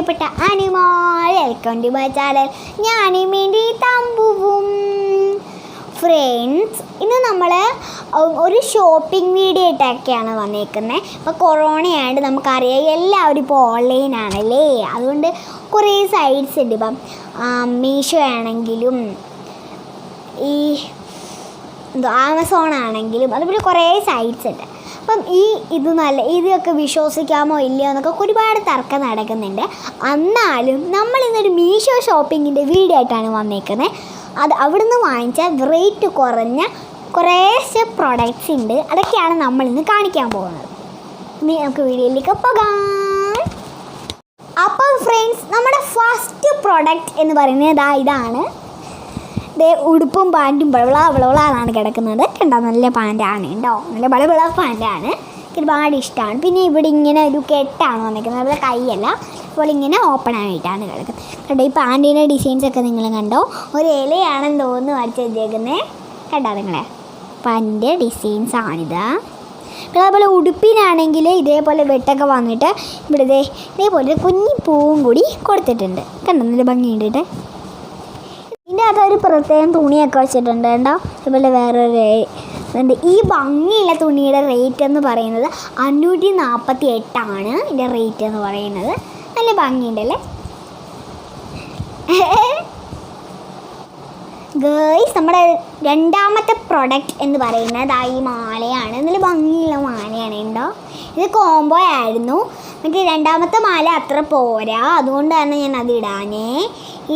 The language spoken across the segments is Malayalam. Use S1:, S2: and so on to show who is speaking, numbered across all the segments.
S1: പ്രിയപ്പെട്ട animal, welcome to my channel. ഞാനും വേണ്ടി തമ്പുവും. ഫ്രണ്ട്സ്, ഇന്ന് നമ്മൾ ഒരു ഷോപ്പിംഗ് വീഡിയോ ആയിട്ടൊക്കെയാണ് വന്നേക്കുന്നത്. ഇപ്പോൾ കൊറോണയായിട്ട് നമുക്കറിയാം എല്ലാവരും ഇപ്പോൾ ഓൺലൈനാണല്ലേ. അതുകൊണ്ട് കുറേ സൈറ്റ്സ് ഉണ്ട്. ഇപ്പം മീഷോ ആണെങ്കിലും ഈ ആമസോൺ ആണെങ്കിലും അതുപോലെ കുറേ സൈറ്റ്സ് ഉണ്ട്. അപ്പം ഇതൊക്കെ വിശ്വസിക്കാമോ ഇല്ലയോ എന്നൊക്കെ ഒരുപാട് തർക്കം നടക്കുന്നുണ്ട്. എന്നാലും നമ്മളിന്നൊരു മീഷോ ഷോപ്പിങ്ങിൻ്റെ വീഡിയോ ആയിട്ടാണ് വന്നേക്കുന്നത്. അവിടുന്ന് വാങ്ങിച്ച റേറ്റ് കുറഞ്ഞ കുറേശ്ശെ പ്രൊഡക്ട്സ് ഉണ്ട്. അതൊക്കെയാണ് നമ്മളിന്ന് കാണിക്കാൻ പോകുന്നത്. ഇനി നമുക്ക് വീഡിയോയിലേക്ക് പോകാം. അപ്പം ഫ്രണ്ട്സ്, നമ്മുടെ ഫസ്റ്റ് പ്രൊഡക്റ്റ് എന്ന് പറയുന്നത് ഇതാണ്. ഉടുപ്പും പാൻറ്റും വളവളാണ് കിടക്കുന്നത്. കണ്ടോ, നല്ല പാൻറ്റാണ് കേട്ടോ, നല്ല വളവിള പാൻറ്റാണ്. എനിക്ക് ഒരുപാട് ഇഷ്ടമാണ്. പിന്നെ ഇവിടെ ഇങ്ങനെ ഒരു കെട്ടാണ് വന്നിരിക്കുന്നത്, അതുപോലെ കൈയല്ല, അപ്പോൾ ഇങ്ങനെ ഓപ്പൺ ആയിട്ടാണ് കിടക്കുന്നത്. കണ്ടോ, ഈ പാൻറ്റിൻ്റെ ഡിസൈൻസൊക്കെ നിങ്ങൾ കണ്ടോ, ഒരു ഇലയാണെന്ന് തോന്നുന്നു വരച്ച് വെച്ചേക്കുന്നത്. കണ്ടോ നിങ്ങളെ, പാൻറ്റിൻ്റെ ഡിസൈൻസാണിത്. പിന്നെ അതുപോലെ ഉടുപ്പിനാണെങ്കിൽ ഇതേപോലെ വെട്ടൊക്കെ വന്നിട്ട് ഇവിടെ ഇതേപോലെ കുഞ്ഞി പൂവും കൂടി കൊടുത്തിട്ടുണ്ട്. കണ്ടോ, നല്ല ഭംഗിയുണ്ട്. ഇതിൻ്റെ അകത്തൊരു പ്രത്യേകം തുണിയൊക്കെ വെച്ചിട്ടുണ്ട് കേട്ടോ. അതുപോലെ വേറൊരു ഈ ഭംഗിയുള്ള തുണിയുടെ റേറ്റ് എന്ന് പറയുന്നത് 548 ഇതിൻ്റെ റേറ്റ് എന്ന് പറയുന്നത്. നല്ല ഭംഗിയുണ്ടല്ലേ ഗേൾസ്. നമ്മുടെ രണ്ടാമത്തെ പ്രൊഡക്റ്റ് എന്ന് പറയുന്നത് ഈ മാലയാണ്. നല്ല ഭംഗിയുള്ള മാലയാണ് കേട്ടോ. ഇത് കോംബോ ആയിരുന്നു. എനിക്ക് രണ്ടാമത്തെ മാല അത്ര പോരാ, അതുകൊണ്ടാണ് ഞാൻ അത് ഇടാനേ.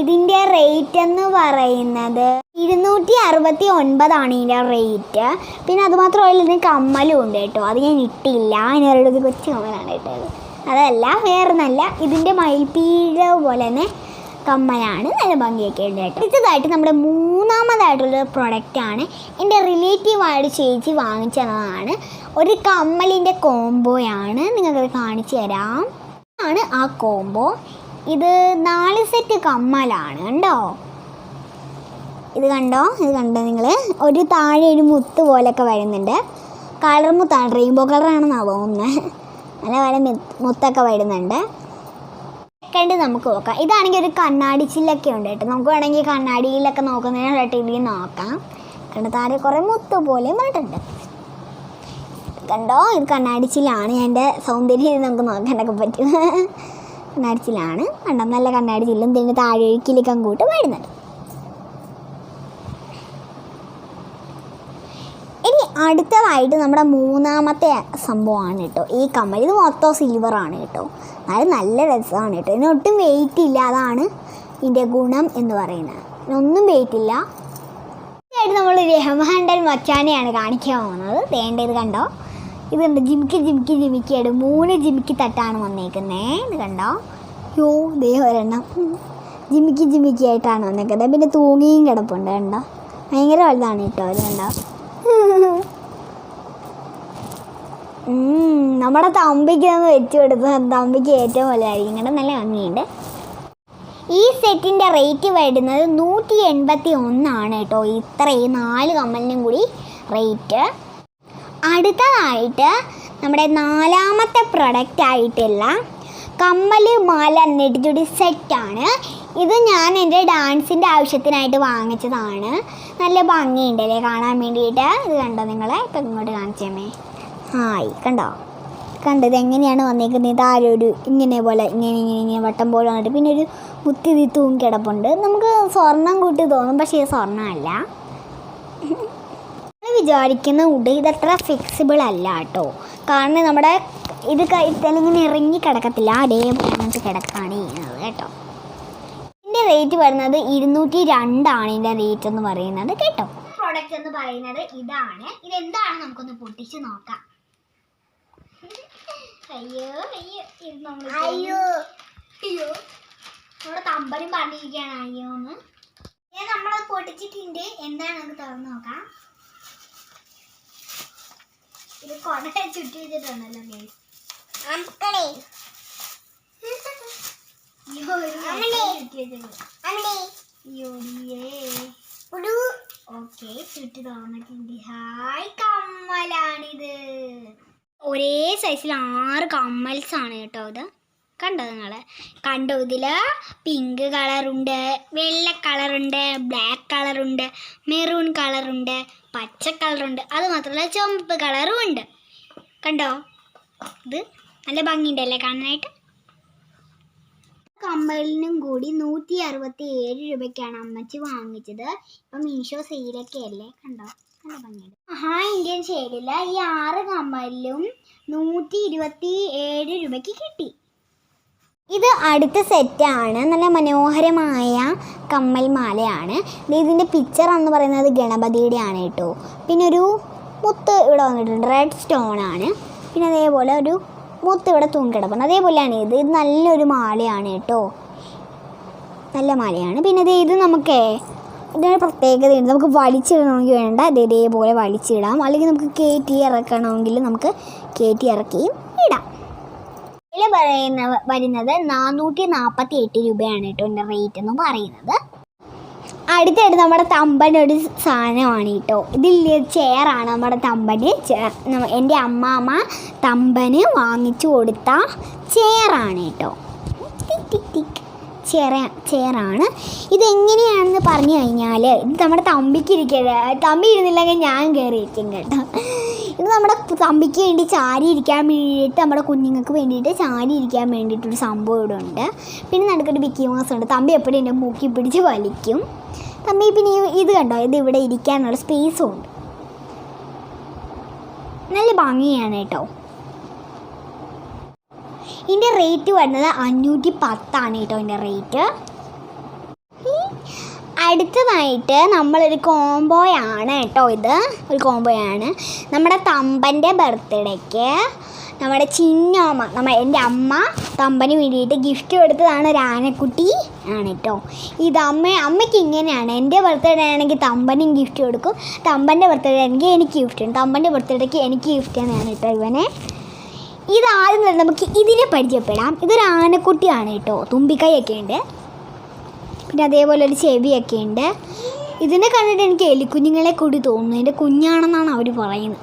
S1: ഇതിൻ്റെ റേറ്റ് എന്ന് പറയുന്നത് 269 ഇതിൻ്റെ റേറ്റ്. പിന്നെ അതുമാത്രമല്ല, ഇതിന് കമ്മലും ഉണ്ട് കേട്ടോ. അത് ഞാൻ ഇട്ടില്ല, അതിനൊരു കൊച്ചു കമ്മലാണ് ഇട്ടത്. അതല്ല, വേറെ നല്ല ഇതിൻ്റെ മയിൽപ്പീഴ പോലെ തന്നെ കമ്മലാണ്. നല്ല ഭംഗിയൊക്കെ ഉണ്ട് കേട്ടോ. ഇതായിട്ട് നമ്മുടെ മൂന്നാമതായിട്ടുള്ള പ്രൊഡക്റ്റാണ്. എൻ്റെ റിലേറ്റീവായിട്ട് ചേച്ചി വാങ്ങിച്ചതാണ്. ഒരു കമ്മലിൻ്റെ കോംബോയാണ്. നിങ്ങൾക്കത് കാണിച്ചു തരാം. ആണ് ആ കോംബോ. ഇത് 4 സെറ്റ് കമ്മലാണ് കണ്ടോ. ഇത് കണ്ടോ നിങ്ങൾ. ഒരു താഴെ ഒരു മുത്ത് പോലെയൊക്കെ വരുന്നുണ്ട്. കളർ മുത്താണ്, റെയിൻബോ കളറാണെന്നാണ് തോന്നുന്നത്. നല്ല പോലെ മുത്തൊക്കെ വരുന്നുണ്ട്. സെക്കൻഡ് നമുക്ക് നോക്കാം. ഇതാണെങ്കിൽ ഒരു കണ്ണാടി ചില്ലൊക്കെ ഉണ്ട് കേട്ടോ. നമുക്ക് വേണമെങ്കിൽ കണ്ണാടിയിലൊക്കെ നോക്കുന്നതിനായിട്ട് ഇതിൽ നോക്കാം. കണ്ടോ, താഴെ കുറേ മുത്ത് പോലെ വന്നിട്ടുണ്ട്. കണ്ടോ, ഇത് കണ്ണാടിച്ചിലാണ്. എൻ്റെ സൗന്ദര്യം നമുക്ക് നോക്കാനൊക്കെ പറ്റും. കണ്ണാടിച്ചിലാണ് കണ്ടോ, നല്ല കണ്ണാടിച്ചില്ലും ഇതിൻ്റെ താഴെ കിളിക്കം കൂട്ട് വരുന്നുണ്ട്. ഇനി അടുത്തതായിട്ട് നമ്മുടെ മൂന്നാമത്തെ സംഭവമാണ് കേട്ടോ ഈ കമ്മൽ. ഇത് മൊത്തം സിൽവറാണ് കേട്ടോ. അത് നല്ല രസമാണ് കേട്ടോ. ഇതിനൊട്ടും വെയിറ്റ് ഇല്ല, അതാണ് ഇതിൻ്റെ ഗുണം എന്ന് പറയുന്നത്. ഇതിനൊന്നും വെയിറ്റ് ഇല്ല. ഇതായിട്ട് നമ്മൾ രഹ്മാൻ്റെ മച്ചാനെയാണ് കാണിക്കാൻ പോകുന്നത്. ഇത് കണ്ടോ, ഇത് കണ്ടോ, ജിമിക്കിയായിട്ട് 3 ജിമിക്കി തട്ടാണ് വന്നേക്കുന്നത്. ഇത് കണ്ടോ, ഒരെണ്ണം ജിമിക്കിയായിട്ടാണ് വന്നേക്കുന്നത്. പിന്നെ തൂങ്ങിയും കിടപ്പുണ്ട് കണ്ടോ, ഭയങ്കര വലുതാണ് കേട്ടോ. ഇത് കണ്ടോ, നമ്മുടെ തമ്പിക്ക് ഒന്ന് വെച്ച് കൊടുത്ത തമ്പിക്ക് ഏറ്റവും വലുതായിരിക്കും കേട്ടോ. നല്ല ഭംഗിയുണ്ട്. ഈ സെറ്റിൻ്റെ റേറ്റ് വരുന്നത് 181 കേട്ടോ. ഇത്രയും 4 കമ്മലിനും കൂടി റേറ്റ്. അടുത്തതായിട്ട് നമ്മുടെ നാലാമത്തെ പ്രൊഡക്റ്റ് ആയിട്ടുള്ള കമ്മൽ മാല നെറ്റിച്ചുടി സെറ്റാണ്. ഇത് ഞാൻ എൻ്റെ ഡാൻസിൻ്റെ ആവശ്യത്തിനായിട്ട് വാങ്ങിച്ചതാണ്. നല്ല ഭംഗിയുണ്ടല്ലേ കാണാൻ വേണ്ടിയിട്ട്. ഇത് കണ്ടോ നിങ്ങൾ, ഇപ്പം ഇങ്ങോട്ട് കാണിച്ചേമേ. കണ്ടോ ഇതെങ്ങനെയാണ് വന്നേക്കുന്നത്. ഇതാരൊരു ഇങ്ങനെ പോലെ ഇങ്ങനെ വട്ടം പോലെ വന്നിട്ട് പിന്നെ ഒരു മുത്തി തൂങ്ങി കിടപ്പുണ്ട്. നമുക്ക് സ്വർണം കൂട്ടി തോന്നും, പക്ഷേ ഇത് സ്വർണ്ണമല്ല. വിചാരിക്കുന്ന ഇതത്ര ഫ്ലെക്സിബിൾ അല്ല കേട്ടോ. കാരണം നമ്മുടെ ഇത് ഇങ്ങനെ ഇറങ്ങി കിടക്കത്തില്ല, അതേപോലെ കിടക്കാണ് ചെയ്യുന്നത് കേട്ടോ. ഇതിൻ്റെ റേറ്റ് വരുന്നത് 202 ഇതിൻ്റെ റേറ്റ് എന്ന് പറയുന്നത് കേട്ടോ. പ്രോഡക്റ്റ് എന്ന് പറയുന്നത് ഇതാണ്. ഇതെന്താണ് നമുക്കൊന്ന് പൊട്ടിച്ച് നോക്കാം. അയ്യോ നമ്മുടെ തമ്പനും പറഞ്ഞിരിക്കുകയാണ് അയ്യോന്ന്. നമ്മളത് പൊട്ടിച്ചിട്ടുണ്ട്. എന്താണ് നമുക്ക് തുറന്ന് നോക്കാം. ഇത് കൊട ചുറ്റി വെച്ചിട്ടുണ്ടല്ലോ ഓക്കെ, ചുറ്റി തുറന്നിട്ടുണ്ട്. കമ്മലാണിത്. ഒരേ സൈസിൽ 6 കമ്മൽസാണ് കേട്ടോ. ഇത് കണ്ടോ നിങ്ങൾ? കണ്ടോ? ഇതിൽ പിങ്ക് കളറുണ്ട്, വെള്ള കളറുണ്ട്, ബ്ലാക്ക് കളറുണ്ട്, മെറൂൺ കളറുണ്ട്, പച്ച കളറുണ്ട്, അതുമാത്രമല്ല ചുവപ്പ് കളറും ഉണ്ട്. കണ്ടോ? ഇത് നല്ല ഭംഗിയുണ്ടല്ലേ കാണാനായിട്ട്? കമ്മലിനും കൂടി 167 രൂപയ്ക്കാണ് അമ്മച്ചി വാങ്ങിച്ചത്. ഇപ്പം മീഷോ സെയിലൊക്കെ അല്ലേ, കണ്ടോ? നല്ല ഭംഗിയുണ്ട്. ഇന്ത്യൻ ഷെയ്ഡിൽ ഈ 6 കമ്മലിലും 127 രൂപയ്ക്ക് കിട്ടി. ഇത് അടുത്ത സെറ്റാണ്. നല്ല മനോഹരമായ കമ്മൽ മാലയാണ്. ഇതിൻ്റെ പിക്ചർ എന്ന് പറയുന്നത് ഗണപതിയുടെ ആണ് കേട്ടോ. പിന്നെ ഒരു മുത്ത് ഇവിടെ വന്നിട്ടുണ്ട്, റെഡ് സ്റ്റോൺ ആണ്. പിന്നെ അതേപോലെ ഒരു മുത്ത് ഇവിടെ തൂങ്ങിക്കിടപ്പുണ്ട്. അതേപോലെയാണ് ഇത് നല്ലൊരു മാലയാണ് കേട്ടോ, നല്ല മാലയാണ്. പിന്നെ ഇത് നമുക്ക് ഇതിന് പ്രത്യേകതയുണ്ട്. നമുക്ക് വലിച്ചിടണമെങ്കിൽ വേണ്ട, ഇതേപോലെ വലിച്ചിടാം. അല്ലെങ്കിൽ നമുക്ക് കയറ്റി ഇറക്കണമെങ്കിൽ നമുക്ക് കയറ്റി ഇറക്കിയും ഇടാം. വില വരുന്നത് 448 രൂപയാണ് കേട്ടോ എൻ്റെ റേറ്റ് എന്ന് പറയുന്നത്. അടുത്തായിട്ട് നമ്മുടെ തമ്പനൊരു സാധനമാണ് കേട്ടോ. ഇതിൽ ചെയറാണ് നമ്മുടെ തമ്പന്. എൻ്റെ അമ്മാമ്മ തമ്പന് വാങ്ങിച്ചു കൊടുത്ത ചെയറാണ് കേട്ടോ. ചെയറാണ്. ഇതെങ്ങനെയാണെന്ന് പറഞ്ഞു കഴിഞ്ഞാൽ ഇത് നമ്മുടെ തമ്പിക്ക് തമ്പി ഇരുന്നില്ലെങ്കിൽ ഞാൻ കയറിയിരിക്കും കേട്ടോ. ഇത് നമ്മുടെ തമ്പിക്ക് വേണ്ടി ചാരി ഇരിക്കാൻ വേണ്ടിയിട്ട്, നമ്മുടെ കുഞ്ഞുങ്ങൾക്ക് വേണ്ടിയിട്ട് ചാരി ഇരിക്കാൻ വേണ്ടിയിട്ടൊരു സംഭവം ഇവിടെ ഉണ്ട്. പിന്നെ നടുക്കൊരു മിക്കി മൗസ് ഉണ്ട്. തമ്പി എപ്പോഴും എൻ്റെ മൂക്കി പിടിച്ച് വലിക്കും. തമ്പി പിന്നെ ഇത് കണ്ടോ, ഇത് ഇവിടെ ഇരിക്കാനുള്ള സ്പേസും ഉണ്ട്. നല്ല ഭംഗിയാണ് കേട്ടോ. ഇതിൻ്റെ റേറ്റ് വരുന്നത് 510 കേട്ടോ ഇതിൻ്റെ റേറ്റ്. അടുത്തതായിട്ട് നമ്മളൊരു കോംബോയാണ് കേട്ടോ. ഇത് ഒരു കോംബോയാണ്. നമ്മുടെ തമ്പൻ്റെ ബർത്ത്ഡേക്ക് നമ്മുടെ ചിന്നമ്മ, എൻ്റെ അമ്മ തമ്പന് വേണ്ടിയിട്ട് ഗിഫ്റ്റ് കൊടുത്തതാണ് ഒരു ആനക്കുട്ടി ആണ് കേട്ടോ. ഇത് അമ്മയ്ക്ക് ഇങ്ങനെയാണ്. എൻ്റെ ബർത്ത്ഡേ ആണെങ്കിൽ തമ്പനും ഗിഫ്റ്റ് കൊടുക്കും, തമ്പൻ്റെ ബർത്ത്ഡേ ആണെങ്കിൽ എനിക്ക് ഗിഫ്റ്റ് ഉണ്ട്, തമ്പൻ്റെ ബർത്ത്ഡേക്ക് എനിക്ക് ഗിഫ്റ്റ് തന്നെയാണ് കേട്ടോ ഇവനെ. ഇതാദ്യം തന്നെ നമുക്ക് ഇതിനെ പരിചയപ്പെടാം. ഇതൊരു ആനക്കുട്ടിയാണ് കേട്ടോ. തുമ്പിക്കൈയൊക്കെ ഉണ്ട്, പിന്നെ അതേപോലെ ഒരു ചെവിയൊക്കെ ഉണ്ട്. ഇതിനെ കണ്ടിട്ട് എനിക്ക് എലിക്കുഞ്ഞുങ്ങളെ കൂടി തോന്നുന്നു. എൻ്റെ കുഞ്ഞാണെന്നാണ് അവർ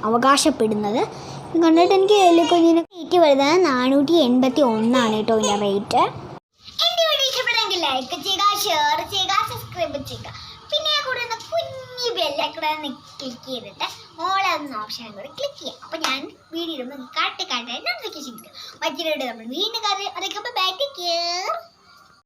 S1: അവകാശപ്പെടുന്നത്. ഇത് കണ്ടിട്ട് എനിക്ക് എലിക്കുഞ്ഞിന് റേറ്റ് വരുന്നത് 481 കേട്ടോ ഇതിൻ്റെ റേറ്റ്. എൻ്റെ വീഡിയോ ഇഷ്ടപ്പെട്ടെങ്കിൽ ലൈക്ക് ചെയ്യുക, ഷെയർ ചെയ്യുക, സബ്സ്ക്രൈബ് ചെയ്യുക. പിന്നെ കൂടെ കുഞ്ഞി ബെല്ലൈക്കൺ ക്ലിക്ക് ചെയ്തിട്ട് ഓളെന്ന ഓപ്ഷൻ കൂടെ ക്ലിക്ക് ചെയ്യാം. അപ്പോൾ ഞാൻ വീഡിയോ ഇടുമ്പോൾ കാട്ടി നോട്ടിഫിക്കേഷൻ കിട്ടും. മറ്റൊരു നമ്മൾ വീണ്ടും അതൊക്കെ ബൈ, ടേക്ക് കെയർ.